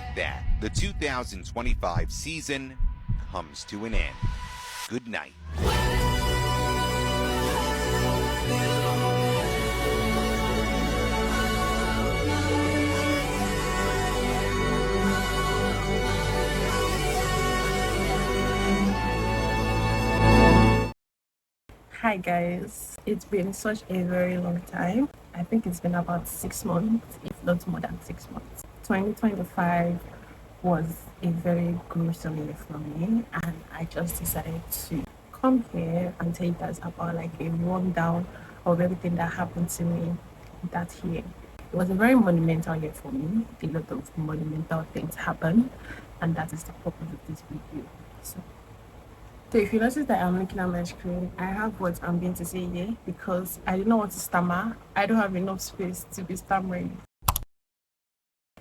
with that, the 2025 season comes to an end. Good night. Hi guys, it's been such a very long time. I think it's been about 6 months, if not more than 6 months. 2025 was a very gruesome year for me, and I just decided to come here and tell you guys about like a rundown of everything that happened to me that year. It was a very monumental year for me. A lot of monumental things happened, and that is the purpose of this video. So if you notice that I'm looking at my screen, I have what I'm going to say here because I do not want to stammer. I don't have enough space to be stammering.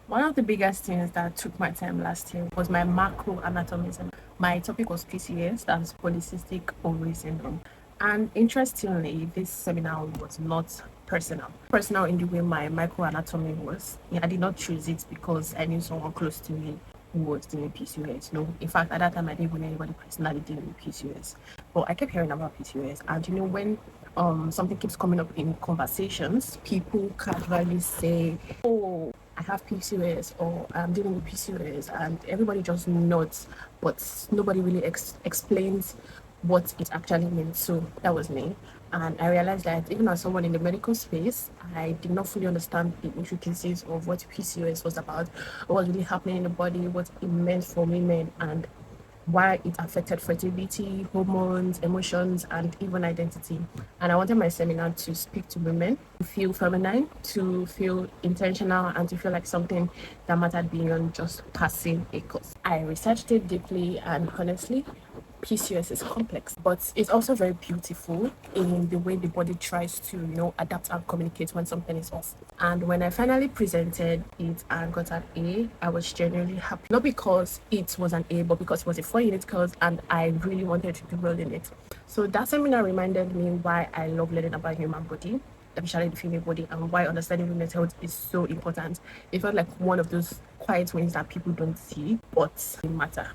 One of the biggest things that took my time last year was my macro anatomism. My topic was PCS, that's polycystic ovary syndrome. And interestingly, this seminar was not personal. Personal in the way my microanatomy was. I did not choose it because I knew someone close to me who was doing PCOS. No, in fact, at that time, I didn't even know anybody personally dealing with PCOS. But I kept hearing about PCOS, and when something keeps coming up in conversations, people casually say, "Oh, I have PCOS," or "I'm dealing with PCOS," and everybody just nods, but nobody really explains what it actually means. So that was me. And I realized that even as someone in the medical space, I did not fully understand the intricacies of what PCOS was about, what was really happening in the body, what it meant for women, and why it affected fertility, hormones, emotions, and even identity. And I wanted my seminar to speak to women, to feel feminine, to feel intentional, and to feel like something that mattered beyond just passing a course. I researched it deeply, and honestly, PCOS is complex, but it's also very beautiful in the way the body tries to, adapt and communicate when something is off. And when I finally presented it and got an A, I was genuinely happy. Not because it was an A, but because it was a 4-unit course and I really wanted to do well in it. So that seminar reminded me why I love learning about human body, especially the female body, and why understanding women's health is so important. It felt like one of those quiet wins that people don't see, but they matter.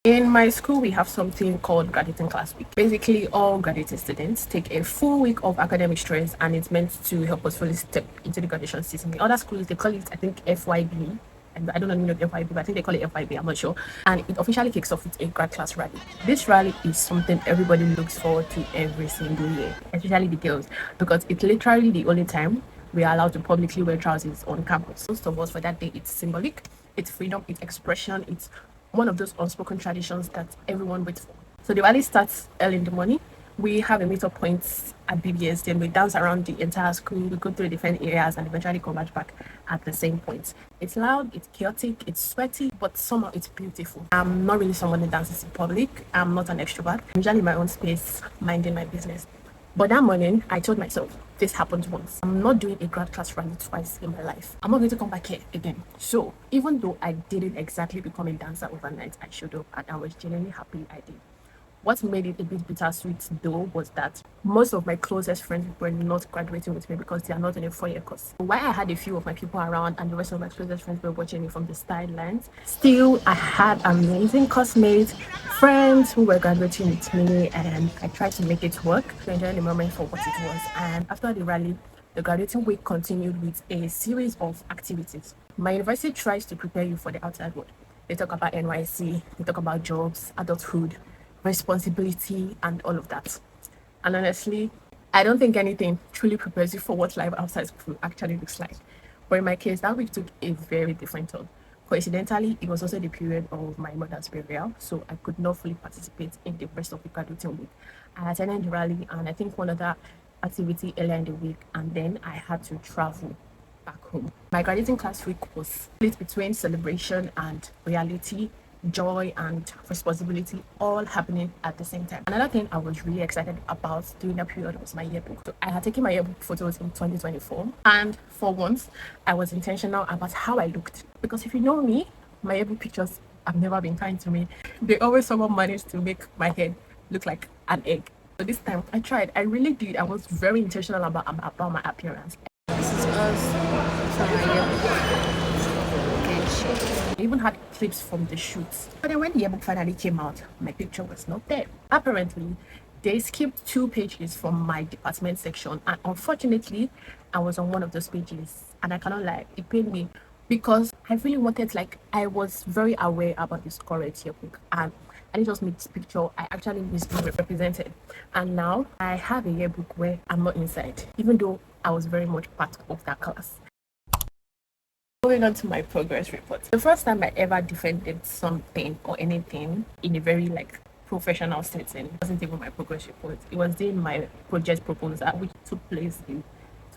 In my school, we have something called graduating class week. Basically, all graduating students take a full week of academic stress, and it's meant to help us fully step into the graduation season. In other schools, they call it, I think, FYB. And I don't know the meaning of FYB, but I think they call it FYB. I'm not sure. And it officially kicks off with a grad class rally. This rally is something everybody looks forward to every single year, especially the girls, because it's literally the only time we are allowed to publicly wear trousers on campus. Most of us, for that day, it's symbolic, it's freedom, it's expression, it's one of those unspoken traditions that everyone waits for. So the rally starts early in the morning. We have a meetup point at BBS, then we dance around the entire school, we go through different areas and eventually converge back at the same point. It's loud, it's chaotic, it's sweaty, but somehow it's beautiful. I'm not really someone who dances in public. I'm not an extrovert. I'm usually in my own space, minding my business. But that morning, I told myself, this happened once. I'm not doing a grad class rally twice in my life. I'm not going to come back here again. So even though I didn't exactly become a dancer overnight, I showed up and I was genuinely happy I did. What made it a bit bittersweet though was that most of my closest friends were not graduating with me because they are not in a 4-year course. While I had a few of my people around and the rest of my closest friends were watching me from the sidelines, still I had amazing classmates, friends who were graduating with me, and I tried to make it work, to enjoy the moment for what it was. And after the rally, the graduating week continued with a series of activities. My university tries to prepare you for the outside world. They talk about NYC, they talk about jobs, adulthood, responsibility, and all of that. And honestly, I don't think anything truly prepares you for what life outside school actually looks like. But in my case, that week took a very different turn. Coincidentally, it was also the period of my mother's burial, so I could not fully participate in the rest of the graduating week. I attended the rally and I think one other activity earlier in the week, and then I had to travel back home. My graduating class week was split between celebration and reality, joy and responsibility, all happening at the same time. Another thing I was really excited about during that period was my yearbook. So I had taken my yearbook photos in 2024, and for once I was intentional about how I looked, because if you know me, my yearbook pictures have never been kind to me. They always somehow managed to make my head look like an egg. So this time I tried. I really did. I was very intentional about my appearance. This is us from my yearbook. share. I even had clips from the shoots. But then when the yearbook finally came out, my picture was not there. Apparently, they skipped 2 pages from my department section, and unfortunately, I was on one of those pages. And I cannot lie, it pained me because I really wanted, like, I was very aware about this correct yearbook, and I didn't just make this picture, I actually was being represented. And now I have a yearbook where I'm not inside, even though I was very much part of that class. Going on to my progress report. The first time I ever defended something or anything in a very like professional setting wasn't even my progress report. It was in my project proposal, which took place in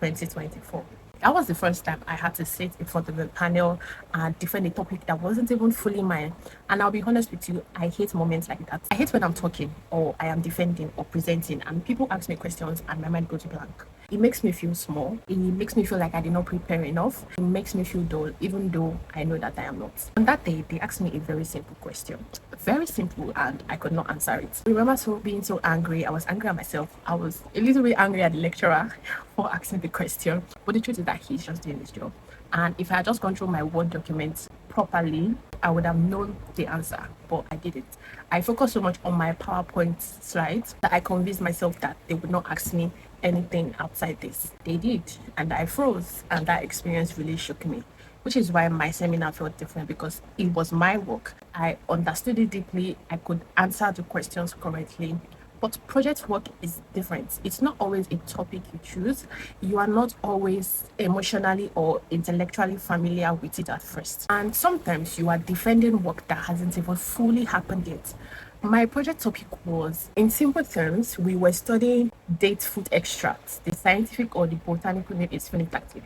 2024. That was the first time I had to sit in front of a panel and defend a topic that wasn't even fully mine. And I'll be honest with you, I hate moments like that. I hate when I'm talking or I am defending or presenting and people ask me questions and my mind goes blank. It makes me feel small. It makes me feel like I did not prepare enough. It makes me feel dull, even though I know that I am not. On that day, they asked me a very simple question. Very simple, and I could not answer it. I remember being so angry. I was angry at myself. I was a little bit angry at the lecturer for asking the question. But the truth is that he's just doing his job. And if I had just gone through my Word documents properly, I would have known the answer, but I didn't. I focused so much on my PowerPoint slides that I convinced myself that they would not ask me anything outside this. They did, and I froze, and that experience really shook me, which is why my seminar felt different because it was my work. I understood it deeply, I could answer the questions correctly. But project work is different. It's not always a topic you choose. You are not always emotionally or intellectually familiar with it at first. And sometimes you are defending work that hasn't even fully happened yet. My project topic was, in simple terms, we were studying date food extracts. The scientific or the botanical name is phenolactic.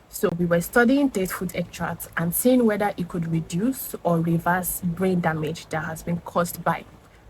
So we were studying date food extracts and seeing whether it could reduce or reverse brain damage that has been caused by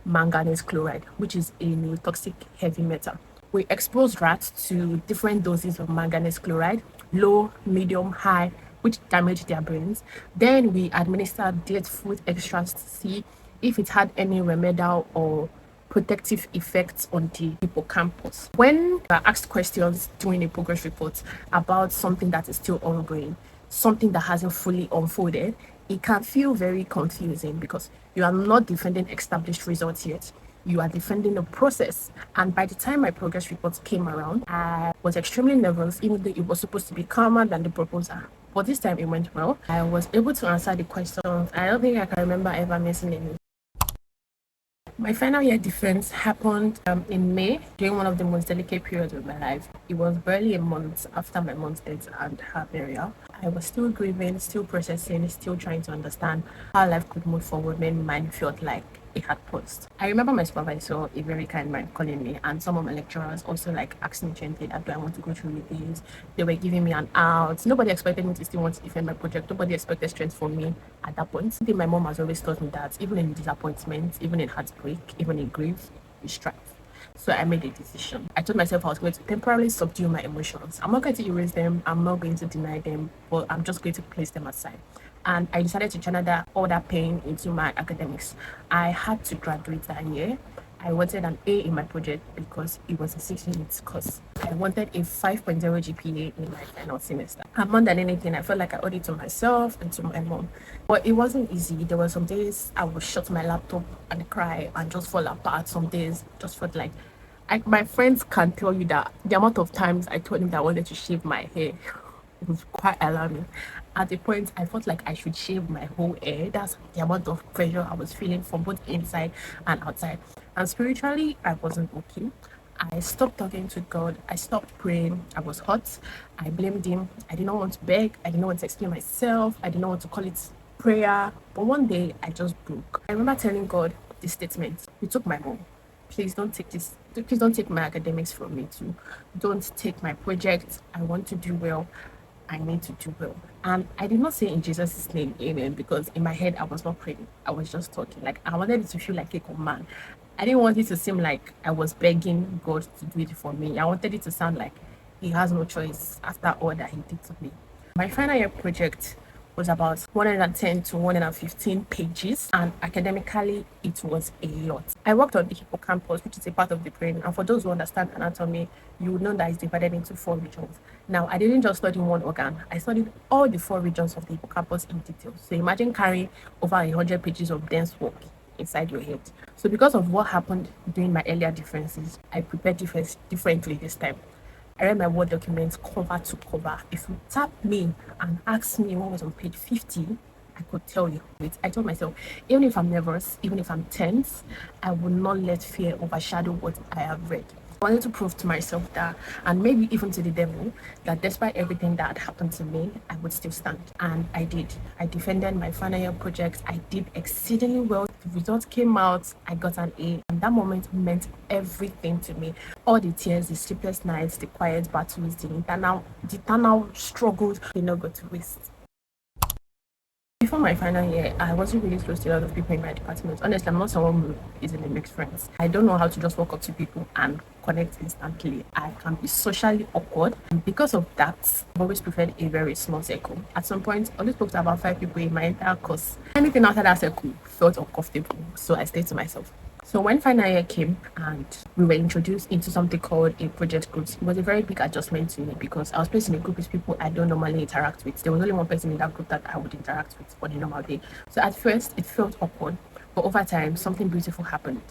manganese chloride, which is a neurotoxic heavy metal. We exposed rats to different doses of manganese chloride, low, medium, high, which damaged their brains. Then we administered date food extracts to see if it had any remedial or protective effects on the hippocampus. When I asked questions during a progress report about something that is still ongoing, something that hasn't fully unfolded, it can feel very confusing because you are not defending established results yet. You are defending a process. And by the time my progress report came around, I was extremely nervous, even though it was supposed to be calmer than the proposal. But this time it went well. I was able to answer the questions. I don't think I can remember ever missing any. My final year defense happened in May during one of the most delicate periods of my life. It was barely a month after my mom's death and her burial. I was still grieving, still processing, still trying to understand how life could move forward when mine felt like it had paused. I remember my supervisor, a very kind man, calling me, and some of my lecturers also like asking me gently that do I want to go through with this. They were giving me an out. Nobody expected me to still want to defend my project. Nobody expected strength from me at that point. I think my mom has always taught me that even in disappointment, even in heartbreak, even in grief, we strive. So I made a decision. I told myself I was going to temporarily subdue my emotions. I'm not going to erase them. I'm not going to deny them, but I'm just going to place them aside. And I decided to channel all that pain into my academics. I had to graduate that year. I wanted an A in my project because it was a 6 unit course. I wanted a 5.0 GPA in my final semester. And more than anything, I felt like I owed it to myself and to my mom. But it wasn't easy. There were some days I would shut my laptop and cry and just fall apart. Some days just felt like my friends can tell you that the amount of times I told him that I wanted to shave my hair was quite alarming. At the point, I felt like I should shave my whole hair. That's the amount of pressure I was feeling from both inside and outside. And spiritually, I wasn't okay. I stopped talking to God. I stopped praying. I was hurt. I blamed Him. I did not want to beg. I did not want to explain myself. I did not want to call it prayer. But one day, I just broke. I remember telling God this statement: "You took my mom. Please don't take this. Please don't take my academics from me too. Don't take my project. I want to do well. I need to do well." And I did not say in Jesus' name, amen, because in my head, I was not praying. I was just talking. Like, I wanted it to feel like a command. I didn't want it to seem like I was begging God to do it for me. I wanted it to sound like He has no choice after all that He did to me. My final year project was about 110 to 115 pages, and academically it was a lot. I worked on the hippocampus, which is a part of the brain, and for those who understand anatomy, you would know that it's divided into 4 regions. Now, I didn't just study one organ, I studied all the 4 regions of the hippocampus in detail. So imagine carrying over 100 pages of dense work inside your head. So because of what happened during my earlier differences, I prepared differently this time. I read my Word documents cover to cover. If you tap me and ask me what was on page 50, I could tell you. I told myself, even if I'm nervous, even if I'm tense, I will not let fear overshadow what I have read. I wanted to prove to myself that, and maybe even to the devil, that despite everything that had happened to me, I would still stand. And I did. I defended my final year projects. I did exceedingly well. The results came out. I got an A. And that moment meant everything to me. All the tears, the sleepless nights, the quiet battles, the internal struggles did not go to waste. Before my final year, I wasn't really close to a lot of people in my department. Honestly, I'm not someone who easily makes friends. I don't know how to just walk up to people and connect instantly. I can be socially awkward. And because of that, I've always preferred a very small circle. At some point, I only spoke to about 5 people in my entire course. Anything outside that circle felt uncomfortable, so I stayed to myself. So when final year came and we were introduced into something called a project group, it was a very big adjustment to me because I was placed in a group with people I don't normally interact with. There was only one person in that group that I would interact with on a normal day. So at first it felt awkward, but over time something beautiful happened.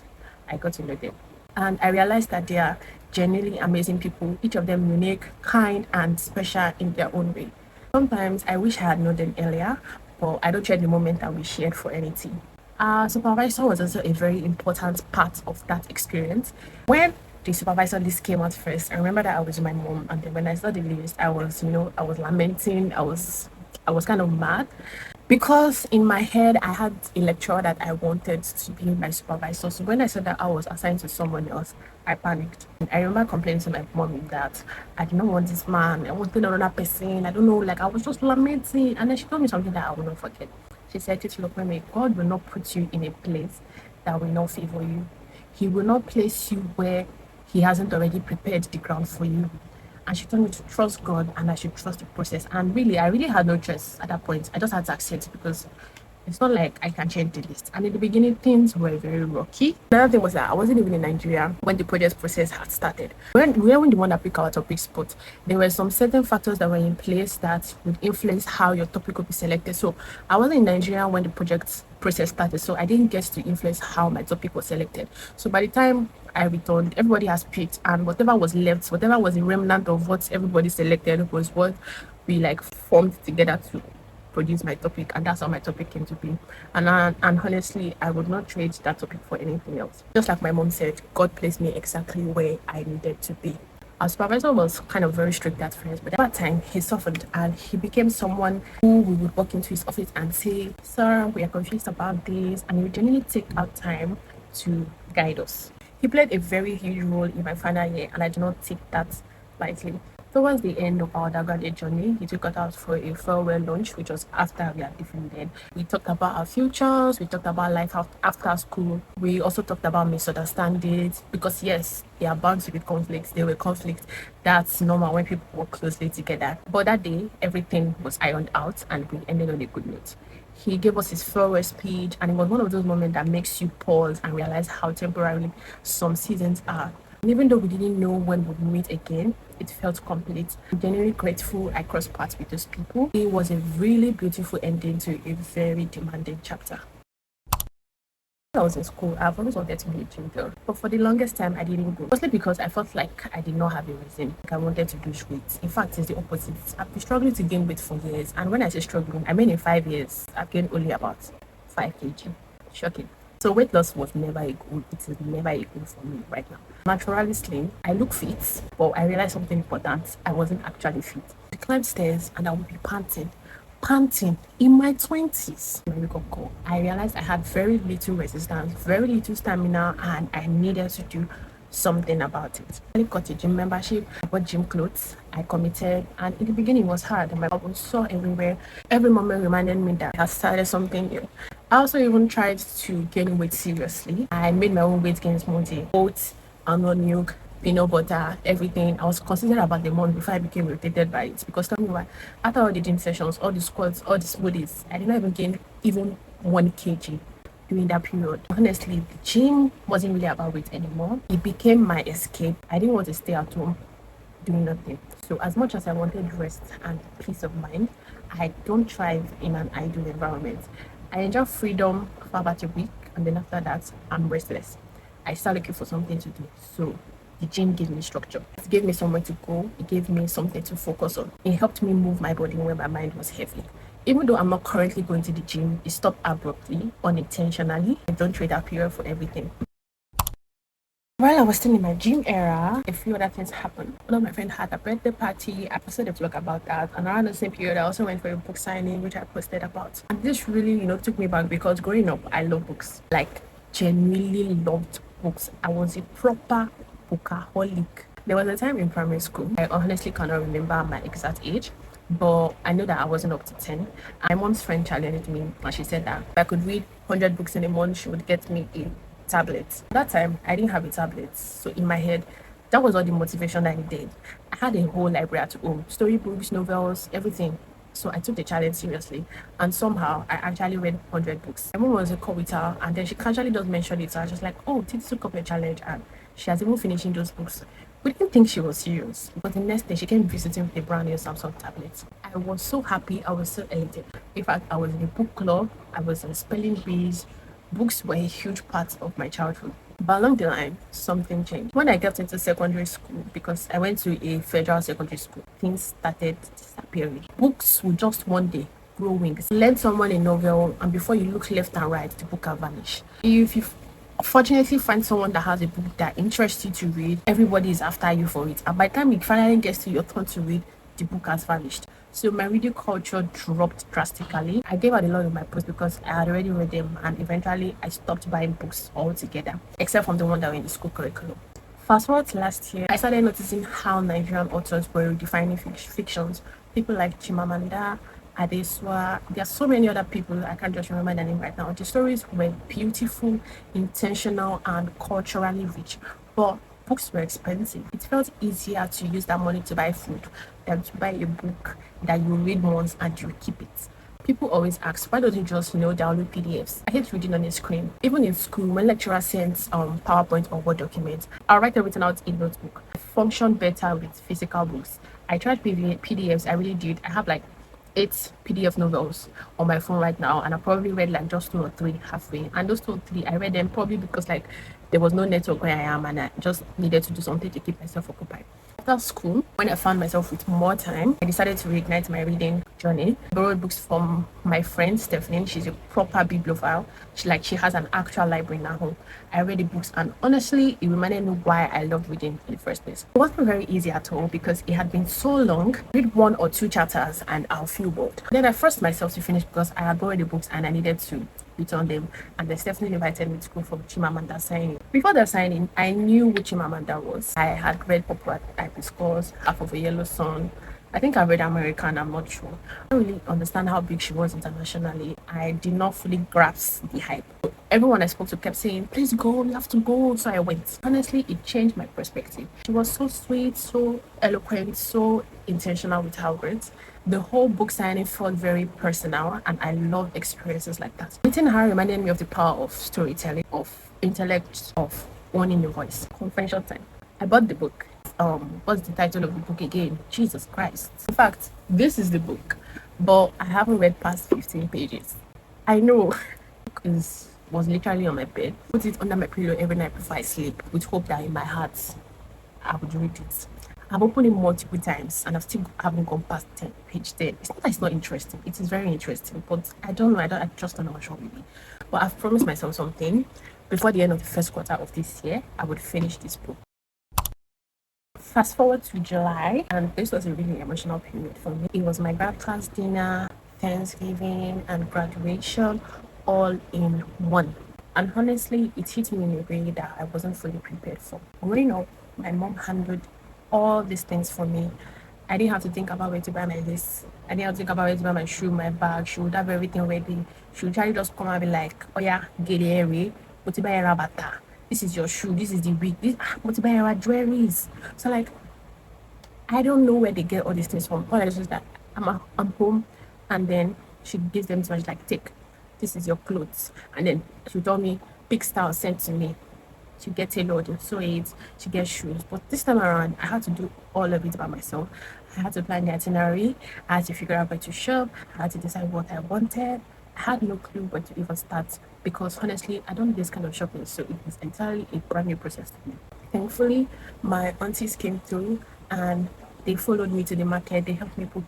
I got to know them. And I realized that they are genuinely amazing people, each of them unique, kind, and special in their own way. Sometimes I wish I had known them earlier, but I don't trade the moment that we shared for anything. Our supervisor was also a very important part of that experience. When the supervisor list came out first, I remember that I was with my mom, and then when I saw the list, I was lamenting. I was kind of mad because in my head I had a lecturer that I wanted to be my supervisor. So when I said that I was assigned to someone else, I panicked. I remember complaining to my mom that I did not want this man. I wanted another person. I don't know, like I was just lamenting. And then she told me something that I will not forget. She said, "Titilokweme, God will not put you in a place that will not favor you. He will not place you where He hasn't already prepared the ground for you." And she told me to trust God and I should trust the process. And really, I really had no choice at that point. I just had to accept it because it's not like I can change the list. And in the beginning, things were very rocky. Another thing was that I wasn't even in Nigeria when the project process had started. When we weren't the one that picked our topics, but there were some certain factors that were in place that would influence how your topic would be selected. So I wasn't in Nigeria when the project process started, so I didn't get to influence how my topic was selected. So by the time I returned, everybody has picked, and whatever was left, whatever was a remnant of what everybody selected was what we like formed together to produce my topic, and that's how my topic came to be. And honestly, I would not trade that topic for anything else. Just like my mom said, God placed me exactly where I needed to be. Our supervisor was kind of very strict at first, but at that time he softened and he became someone who we would walk into his office and say, "Sir, we are confused about this," and he would genuinely take our time to guide us. He played a very huge role in my final year, and I do not take that lightly. Towards the end of our undergraduate journey, he took us out for a farewell lunch, which was after we had defended. We talked about our futures, we talked about life after school. We also talked about misunderstandings because, yes, there are bound to be conflicts. There were conflicts. That's normal when people work closely together. But that day, everything was ironed out and we ended on a good note. He gave us his farewell speech, and it was one of those moments that makes you pause and realize how temporarily some seasons are. And even though we didn't know when we'd meet again, it felt complete. I'm genuinely grateful I crossed paths with those people. It was a really beautiful ending to a very demanding chapter. When I was in school, I've always wanted to be a gym girl, but for the longest time, I didn't go. Mostly because I felt like I did not have a reason. Like I wanted to lose weight. In fact, it's the opposite. I've been struggling to gain weight for years, and when I say struggling, I mean in 5 years, I've gained only about 5 kg. Shocking. So weight loss was never a goal. It is never a goal for me right now. Naturally slim, I look fit, but I realized something important. I wasn't actually fit. I climbed stairs and I would be panting in my 20s. My wake-up call, I realized I had very little resistance, very little stamina, and I needed to do something about it. I got a gym membership, I bought gym clothes, I committed, and in the beginning it was hard. My bubble was sore everywhere. Every moment reminded me that I had started something new. I also even tried to gain weight seriously. I made my own weight gain smoothie, oats, almond milk, peanut butter, everything. I was considered about the month before I became irritated by it. Because tell me why, after all the gym sessions, all the squats, all the smoothies, I did not even gain even 1 kg during that period. Honestly, the gym wasn't really about weight anymore. It became my escape. I didn't want to stay at home doing nothing. So as much as I wanted rest and peace of mind, I don't thrive in an idle environment. I enjoy freedom for about a week, and then after that, I'm restless. I start looking for something to do. So the gym gave me structure. It gave me somewhere to go. It gave me something to focus on. It helped me move my body when my mind was heavy. Even though I'm not currently going to the gym, it stopped abruptly, unintentionally. I don't trade that period for everything. While I was still in my gym era, a few other things happened. One of my friends had a birthday party. I posted a vlog about that. And around the same period, I also went for a book signing, which I posted about. And this really, took me back because growing up, I love books. Like, genuinely loved books. I was a proper bookaholic. There was a time in primary school. I honestly cannot remember my exact age, but I know that I wasn't up to 10. My mom's friend challenged me, and she said that if I could read 100 books in a month, she would get me a tablet. That time, I didn't have a tablet. So in my head, that was all the motivation that I needed. I had a whole library at home, storybooks, novels, everything. So I took the challenge seriously. And somehow, I actually read 100 books. My mom was a co-writer, and then she casually does mention it. So I was just like, oh, Titi took up a challenge, and she has even finishing those books. We didn't think she was serious. But the next day, she came visiting with a brand new Samsung tablet. I was so happy. I was so elated. In fact, I was in a book club. I was in spelling bees. Books were a huge part of my childhood. But along the line, something changed. When I got into secondary school, because I went to a federal secondary school, things started disappearing. Books would just one day grow wings. Lend someone a novel, and before you look left and right, the book can vanish. If you fortunately find someone that has a book that interests you to read, everybody is after you for it. And by the time it finally gets to your turn to read, the book has vanished. So my reading culture dropped drastically. I gave out a lot of my books because I had already read them, and eventually I stopped buying books altogether, except from the one that were in the school curriculum. Fast forward to last year, I started noticing how Nigerian authors were redefining fictions. People like Chimamanda, Adesua, there are so many other people, I can't just remember their name right now. The stories were beautiful, intentional, and culturally rich. But books were expensive. It felt easier to use that money to buy food than to buy a book that you read once and you keep it. People always ask, why don't you just, download PDFs? I hate reading on a screen. Even in school, when lecturer sends PowerPoint or Word documents, I'll write everything out in notebook. I function better with physical books. I tried PDFs, I really did. I have like 8 PDF novels on my phone right now, and I probably read like just 2 or 3 halfway. And those 2 or 3, I read them probably because like there was no network where I am, and I just needed to do something to keep myself occupied. After school, when I found myself with more time, I decided to reignite my reading journey. I borrowed books from my friend Stephanie. She's a proper bibliophile. She has an actual library in her home. I read the books, and honestly, it reminded me why I loved reading in the first place. It wasn't very easy at all because it had been so long. Read 1 or 2 chapters and I'll feel bored. Then I forced myself to finish because I had borrowed the books and I needed to return them. And then Stephanie invited me to go for Chimamanda signing. Before the signing, I knew who Chimamanda was. I had read Purple Hibiscus, Half of a Yellow Sun. I think I read American, I'm not sure. I don't really understand how big she was internationally. I did not fully grasp the hype. Everyone I spoke to kept saying, please go, you have to go. So I went. Honestly, it changed my perspective. She was so sweet, so eloquent, so intentional with her words. The whole book signing felt very personal, and I love experiences like that. Meeting her reminded me of the power of storytelling, of intellect, of owning your voice. Confidential time. I bought the book. What's the title of the book again? Jesus Christ. In fact, this is the book, but I haven't read past 15 pages. I know, because was literally on my bed. Put it under my pillow every night before I sleep, with hope that in my heart I would read it. I've opened it multiple times and I've still haven't gone past page 10. It's not that it's not interesting. It is very interesting, but I don't know. I just don't know what's wrong with me. But I've promised myself something. Before the end of the first quarter of this year, I would finish this book. Fast forward to July, and this was a really emotional period for me. It was my grad class dinner, Thanksgiving, and graduation all in one. And honestly, it hit me in a way that I wasn't fully prepared for. Growing up, my mom handled all these things for me. I didn't have to think about where to buy my this. I didn't have to think about where to buy my shoe, my bag. She would have everything ready. She would try to just come and be like, oh yeah, get it, but to buy a rabata. this is your shoe, this is the wig, this but buy our jewelries. So like I don't know where they get all these things from. All I just is that I'm home, and then she gives them to me. She's like, take, this is your clothes, and then she told me pick style sent to me. She gets tailored and sew it. She gets shoes, but this time around I had to do all of it by myself. I had to plan the itinerary. I had to figure out where to shop. I had to decide what I wanted. I had no clue where to even start because honestly, I don't do this kind of shopping, so it was entirely a brand new process to me. Thankfully, my aunties came through and they followed me to the market. They helped me put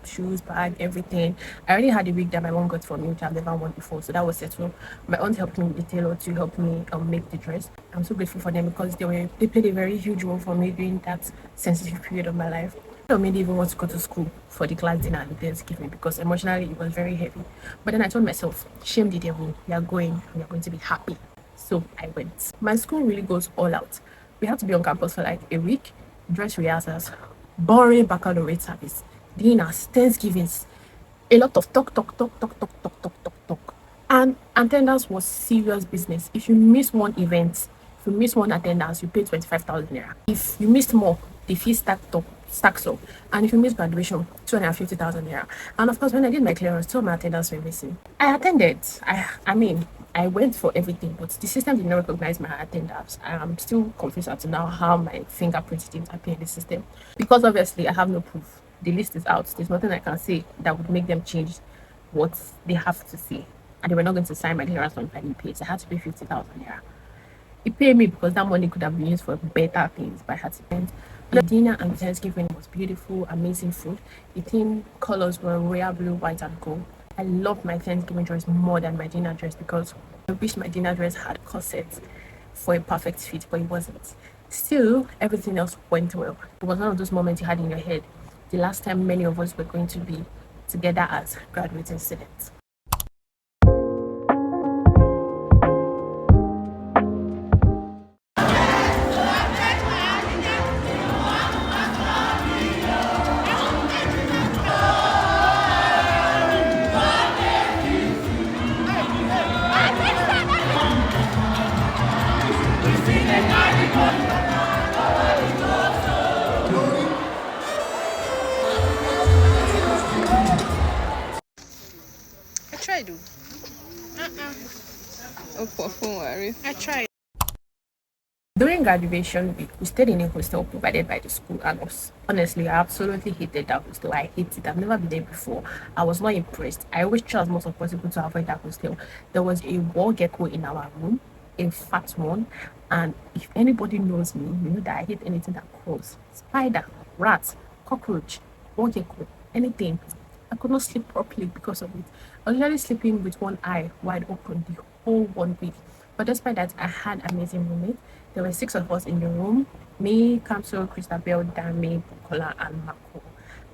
shoes, bag, everything. I already had a wig that my mom got for me, which I've never worn before, so that was settled. My aunt helped me with the tailor to help me make the dress. I'm so grateful for them because they played a very huge role for me during that sensitive period of my life. I made even want to go to school for the class dinner and the Thanksgiving because emotionally it was very heavy. But then I told myself, shame the devil, we are going and we are going to be happy. So I went. My school really goes all out. We had to be on campus for like a week, dress rehearsals, boring baccalaureate service, dinners, Thanksgivings, a lot of talk. And attendance was serious business. If you miss one event, if you miss one attendance, you pay 25,000 naira. If you missed more, the fee stacks up. And if you miss graduation, 250,000 naira. And of course, when I did my clearance, two of my attendance were missing. I attended. I mean, I went for everything, but the system did not recognize my attendance. I'm still confused as to now how my fingerprint didn't appear in the system. Because obviously, I have no proof. The list is out. There's nothing I can say that would make them change what they have to say. And they were not going to sign my clearance on Friday pay. So I had to pay 50,000 naira. It paid me because that money could have been used for better things, but I had to spend. The dinner and Thanksgiving was beautiful, amazing food. The theme colors were royal blue, white, and gold. I loved my Thanksgiving dress more than my dinner dress because I wish my dinner dress had corsets for a perfect fit, but it wasn't. Still, everything else went well. It was one of those moments you had in your head. The last time many of us were going to be together as graduating students. I tried to. Oh, don't worry. I tried. During graduation week, we stayed in a hostel provided by the school, and honestly, I absolutely hated that hostel. I hate it. I've never been there before. I was not impressed. I always try as much as possible to avoid that hostel. There was a wall gecko in our room, a fat one, and if anybody knows me, you know that I hate anything that crawls. Spider, rat, cockroach, wall gecko, anything. I could not sleep properly because of it. I was usually sleeping with one eye wide open the whole 1 week. But despite that, I had amazing roommates. There were 6 of us in the room: me, Kamso, Christabel, Dami, Bukola, and Mako.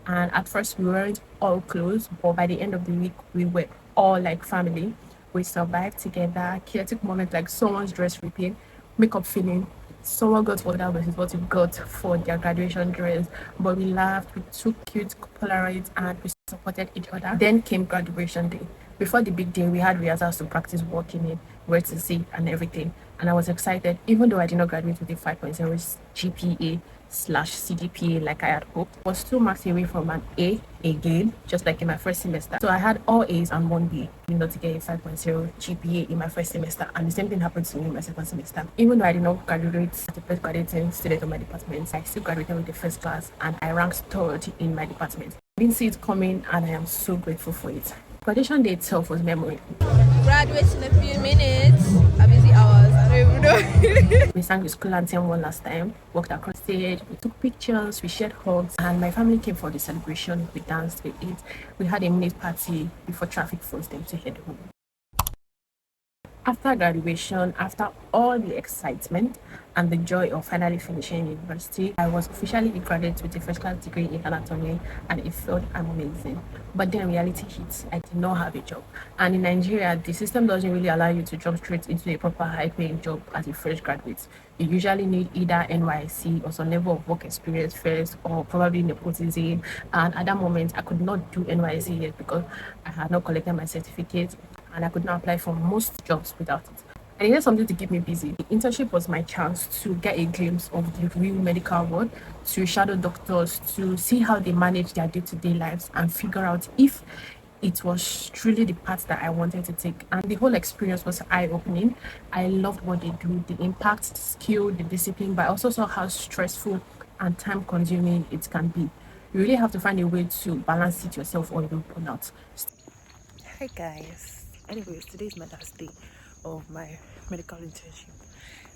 And at first, we weren't all close, but by the end of the week, we were all like family. We survived together. Chaotic moments like someone's dress ripping, makeup feeling. Someone got order versus what we got for their graduation dress, but we laughed, we took cute Polaroids, and we supported each other. Then came graduation day. Before the big day, we had rehearsals to practice walking in, where to sit, and everything. And I was excited, even though I did not graduate with a 5.0 GPA slash CGPA like I had hoped. I was 2 marks away from an A again, just like in my first semester. So I had all A's and 1B, not to get a 5.0 GPA in my first semester. And the same thing happened to me in my second semester. Even though I did not graduate as the first graduating student of my department, I still graduated with the first class and I ranked third in my department. I didn't see it coming and I am so grateful for it. Graduation day itself was memorable. Graduate in a few minutes. A busy hours. I don't even know. We sang the school anthem one last time, walked across stage, we took pictures, we shared hugs, and my family came for the celebration. We danced, we ate, we had a minute party before traffic forced them to head home. After graduation, after all the excitement and the joy of finally finishing university, I was officially a graduate with a first class degree in anatomy and it felt amazing. But then reality hit. I did not have a job. And in Nigeria, the system doesn't really allow you to jump straight into a proper high paying job as a fresh graduate. You usually need either NYC or some level of work experience first, or probably nepotism. And at that moment, I could not do NYC yet because I had not collected my certificate and I could not apply for most jobs without it. I needed something to keep me busy. The internship was my chance to get a glimpse of the real medical world, to shadow doctors, to see how they manage their day-to-day lives and figure out if it was truly the path that I wanted to take. And the whole experience was eye-opening. I loved what they do, the impact, the skill, the discipline, but I also saw how stressful and time-consuming it can be. You really have to find a way to balance it yourself or you'll burn out. Hi guys. Anyways, today is my last day of my medical internship,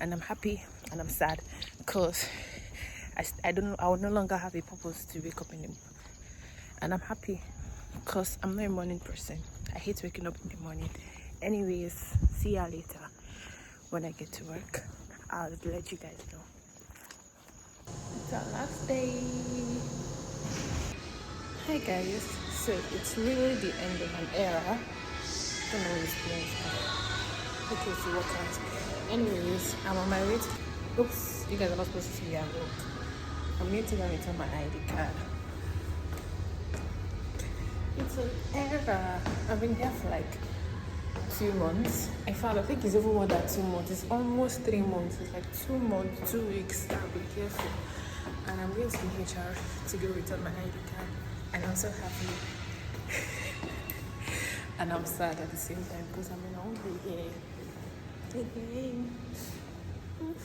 and I'm happy and I'm sad because I don't know, I will no longer have a purpose to wake up in the morning. And I'm happy because I'm not a morning person. I hate waking up in the morning. Anyways, see ya later when I get to work. I'll let you guys know. It's our last day. Hi guys. So it's really the end of an era. Don't know his place. Okay, so what else? Anyways, I'm on my way to. Oops, you guys are not supposed to see me at work. I'm here to go return my ID card. It's an era. I've been here for like 2 months. In fact, I think it's even more than 2 months. It's almost 3 months. It's like 2 months, 2 weeks. I'll be careful. And I'm going to the HR to go return my ID card. And I'm so happy. And I'm sad at the same time because I'm in hungry here. Again. Good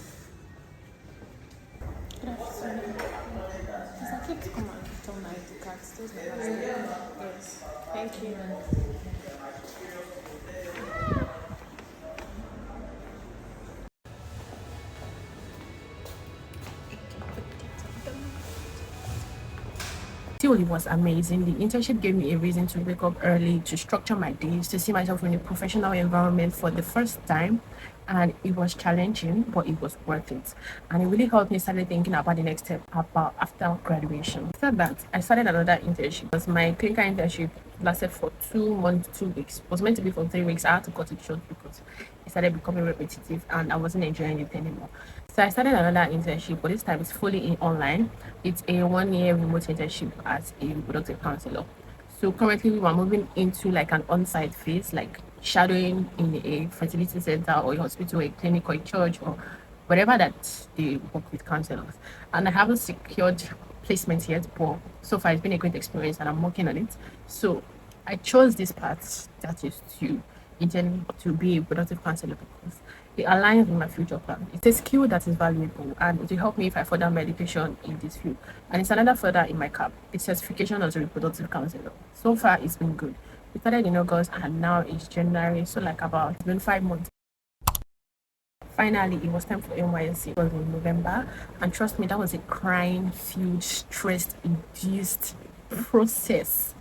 afternoon. Because I keep to come and return my ID card. Today's my last day. Yes. Thank you. Still, it was amazing. The internship gave me a reason to wake up early, to structure my days, to see myself in a professional environment for the first time. And it was challenging, but it was worth it. And it really helped me start thinking about the next step about after graduation. After that, I started another internship. Because my clinical internship lasted for 2 months, 2 weeks. It was meant to be for 3 weeks. I had to cut it short because it started becoming repetitive and I wasn't enjoying it anymore. So I started another internship, but this time it's fully in online. It's a 1-year remote internship as a reproductive counselor. So currently we are moving into like an on-site phase, like shadowing in a fertility center or a hospital, a clinic or a church or whatever that they work with counselors. And I haven't secured placement yet, but so far it's been a great experience and I'm working on it. So I chose this path, that is to intend to be a productive counselor, because it aligns with my future plan. It's a skill that is valuable and it will help me if I further my education in this field. And it's another further in my cap, the certification as a reproductive counselor. So far it's been good. We started in August and now it's January, so like it's been 5 months. Finally, it was time for Nysc. It was in November, and trust me, that was a crime-filled, stress-induced process.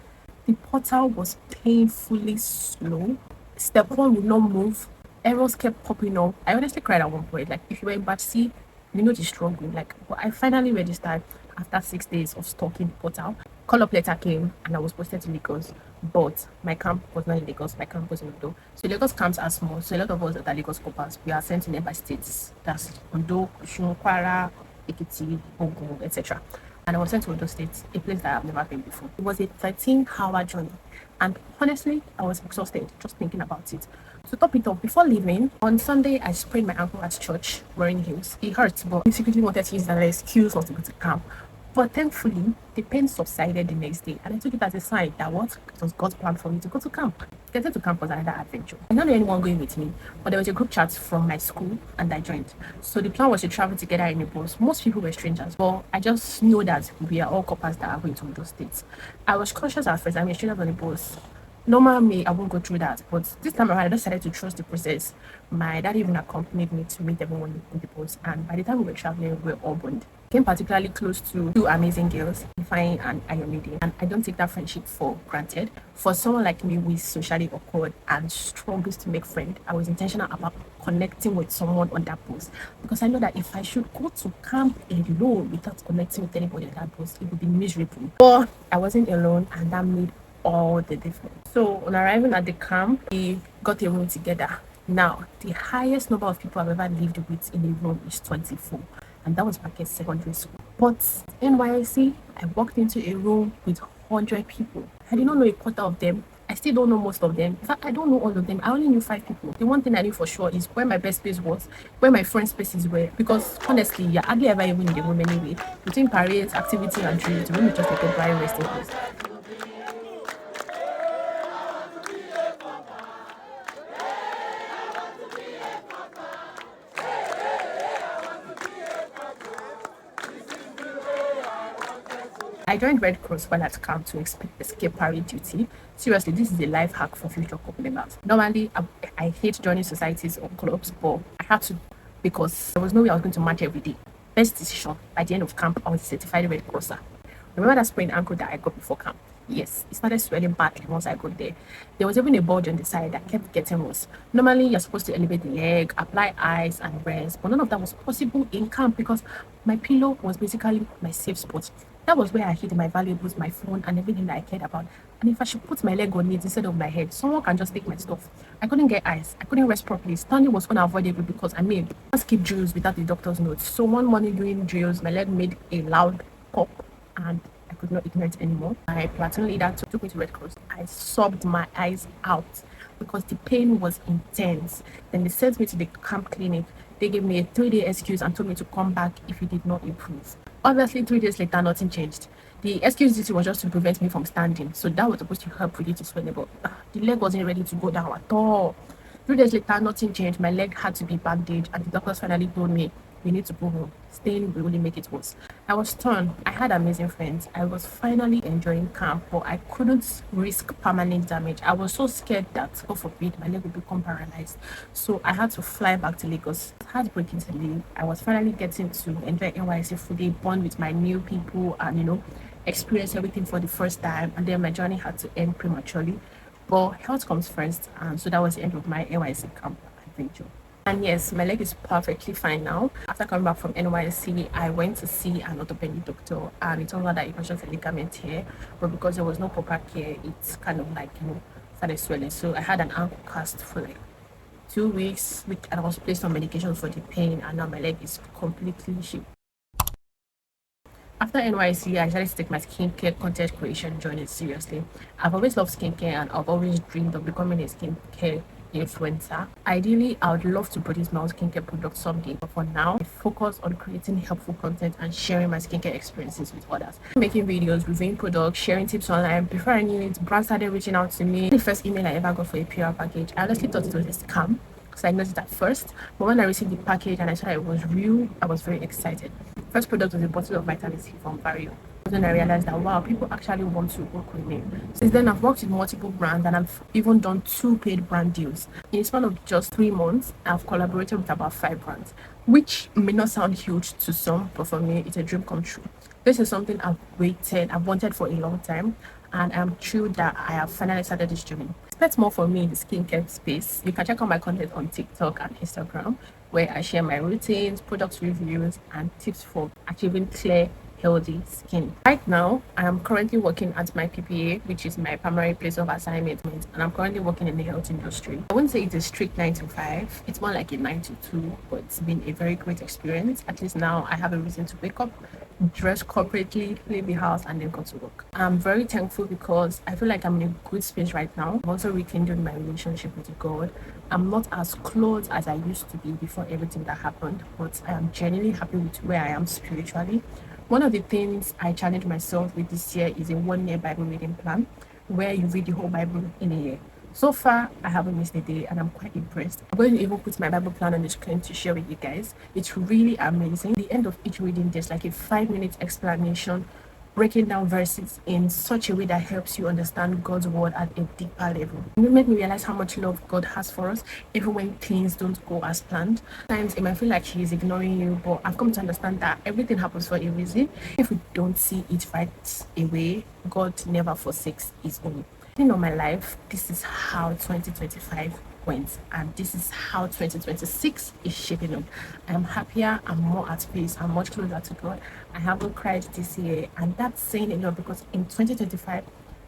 The portal was painfully slow. Step 1 would not move. Errors kept popping up. I honestly cried at one point. Like, if you were in batch C, you know the struggle. Like, but I finally registered after 6 days of stalking the portal. Call-up letter came and I was posted to Lagos, but my camp was not in Lagos. My camp was in Ondo. So Lagos camps are small. So a lot of us that are Lagos coppers, we are sent to nearby states. That's Ondo, Osun, Kwara, Ekiti, Ogun, etc. And I was sent to Ondo State, a place that I've never been before. It was a 13-hour journey. And honestly, I was exhausted just thinking about it. To top it off, before leaving, on Sunday, I sprained my ankle at church wearing heels. It hurt, but I secretly wanted to use that as an excuse not to go to camp. But thankfully, the pain subsided the next day, and I took it as a sign that it was God's plan for me to go to camp. Getting to camp was another adventure. I don't know anyone going with me, but there was a group chat from my school, and I joined. So the plan was to travel together in a bus. Most people were strangers, but I just knew that we are all couples that are going to those states. I was cautious at first. I mean, strangers on the bus. Normally, I won't go through that, but this time around, I decided to trust the process. My dad even accompanied me to meet everyone in the bus, and by the time we were traveling, we were all bonded. Came particularly close to 2 amazing girls, Ifeanyi and Ayomide, and I don't take that friendship for granted. For someone like me who is socially awkward and struggles to make friends, I was intentional about connecting with someone on that bus, because I know that if I should go to camp alone without connecting with anybody on that bus, it would be miserable. But I wasn't alone, and that made all the difference. So on arriving at the camp, we got a room together. Now, the highest number of people I've ever lived with in a room is 24, and that was back in secondary school. But in NYSC, I walked into a room with 100 people. I did not know a quarter of them. I still don't know most of them. In fact, I don't know all of them. I only knew 5 people. The one thing I knew for sure is where my best space was, where my friends' spaces were. Because honestly, yeah, hardly ever even in the room anyway. Between parades, activity, and drills, the room is just like a dry resting place. I joined Red Cross while at camp to escape parade duty. Seriously, this is a life hack for future couple members. Normally, I hate joining societies or clubs, but I had to because there was no way I was going to march every day. Best decision. By the end of camp, I was a certified Red Crosser. Remember that sprained ankle that I got before camp? Yes, it started swelling badly once I got there. There was even a bulge on the side that kept getting worse. Normally, you're supposed to elevate the leg, apply ice, and rest, but none of that was possible in camp because my pillow was basically my safe spot. That was where I hid my valuables, my phone, and everything that I cared about. And if I should put my leg on it instead of my head, someone can just take my stuff. I couldn't get ice. I couldn't rest properly. Standing was unavoidable because I can't skip drills without the doctor's notes. So one morning during drills, my leg made a loud pop, and I could not ignore it anymore. My platoon leader took me to Red Cross. I sobbed my eyes out because the pain was intense. Then they sent me to the camp clinic. They gave me a 3-day excuse and told me to come back if it did not improve. Obviously, 3 days later, nothing changed. The excuse duty was just to prevent me from standing, so that was supposed to help reduce the swelling, but the leg wasn't ready to go down at all. 3 days later, nothing changed. My leg had to be bandaged, and the doctors finally told me, "We need to go home. Staying will only make it worse." I was torn. I had amazing friends. I was finally enjoying camp, but I couldn't risk permanent damage. I was so scared that, God forbid, my leg would become paralyzed. So I had to fly back to Lagos. It was heartbreaking to leave. I was finally getting to enjoy NYC fully, bond with my new people, and experience everything for the first time. And then my journey had to end prematurely. But health comes first, and so that was the end of my NYC camp adventure. And yes, my leg is perfectly fine now. After coming back from NYC, I went to see an orthopedic doctor, and it turned out that it was just a ligament tear, but because there was no proper care, it's kind of like, started swelling. So I had an ankle cast for like 2 weeks, and I was placed on medication for the pain, and now my leg is completely healed. After NYC, I started to take my skincare content creation journey seriously. I've always loved skincare, and I've always dreamed of becoming a skincare influencer. Ideally, I would love to produce my own skincare products someday, but for now, I focus on creating helpful content and sharing my skincare experiences with others. Making videos, reviewing products, sharing tips online. Before I knew it, brands started reaching out to me. The first email I ever got for a PR package, I honestly thought it was a scam because I noticed at first, but when I received the package and I saw it was real, I was very excited. First product was a bottle of vitamin C from Vario. Then I realized that wow, people actually want to work with me. Since then, I've worked with multiple brands, and I've even done 2 paid brand deals. In the span of just 3 months, I've collaborated with about 5 brands, which may not sound huge to some, but for me, it's a dream come true. This is something I've wanted for a long time, and I'm thrilled that I have finally started this journey. Expect more from me in the skincare space. You can check out my content on TikTok and Instagram, where I share my routines, product reviews, and tips for achieving clear, healthy skin. Right now, I am currently working at my PPA, which is my primary place of assignment, and I'm currently working in the health industry. I wouldn't say it's a strict 9 to 5, it's more like a 9 to 2, but it's been a very great experience. At least now I have a reason to wake up, dress corporately, leave the house, and then go to work. I'm very thankful because I feel like I'm in a good space right now. I'm also rekindling my relationship with God. I'm not as close as I used to be before everything that happened, but I am genuinely happy with where I am spiritually. One of the things I challenged myself with this year is a 1-year Bible reading plan where you read the whole Bible in a year. So far, I haven't missed a day, and I'm quite impressed. I'm going to even put my Bible plan on the screen to share with you guys. It's really amazing. At the end of each reading, there's like a 5-minute explanation breaking down verses in such a way that helps you understand God's word at a deeper level. It made me realize how much love God has for us, even when things don't go as planned. Sometimes it might feel like He is ignoring you, but I've come to understand that everything happens for a reason. If we don't see it right away, God never forsakes His own. In all my life, this is how 2025 went, and this is how 2026 is shaping up. I'm happier, I'm more at peace, I'm much closer to God. I haven't cried this year, and that's saying a lot because in 2025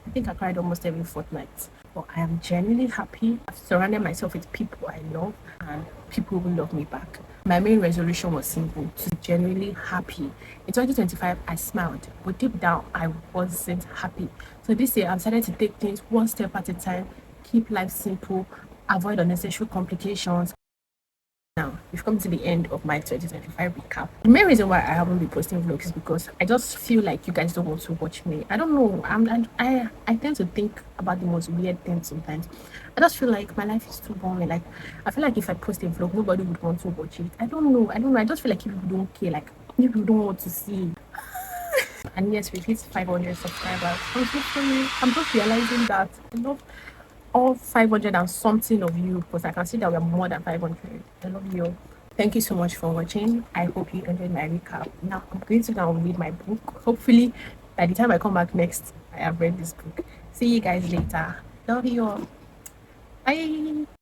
I think I cried almost every fortnight. But I am genuinely happy. I've surrounded myself with people I love and people who love me back. My main resolution was simple, to be genuinely happy. In 2025, I smiled, but deep down, I wasn't happy. So this year, I've decided to take things one step at a time, keep life simple, avoid unnecessary complications. Now, we've come to the end of my 2025 recap. The main reason why I haven't been posting vlogs is because I just feel like you guys don't want to watch me. I don't know. I tend to think about the most weird things sometimes. I just feel like my life is too boring. Like, I feel like if I post a vlog, nobody would want to watch it. I don't know. I just feel like people don't care. Like, people don't want to see. And yes, we hit 500 subscribers. I'm so sorry. I'm just realizing that I love all 500 and something of you, because I can see that we are more than 500. I love you. Thank you so much for watching. I hope you enjoyed my recap. Now I'm going to go and read my book. Hopefully by the time I come back next, I have read this book. See you guys later. Love you all. Bye.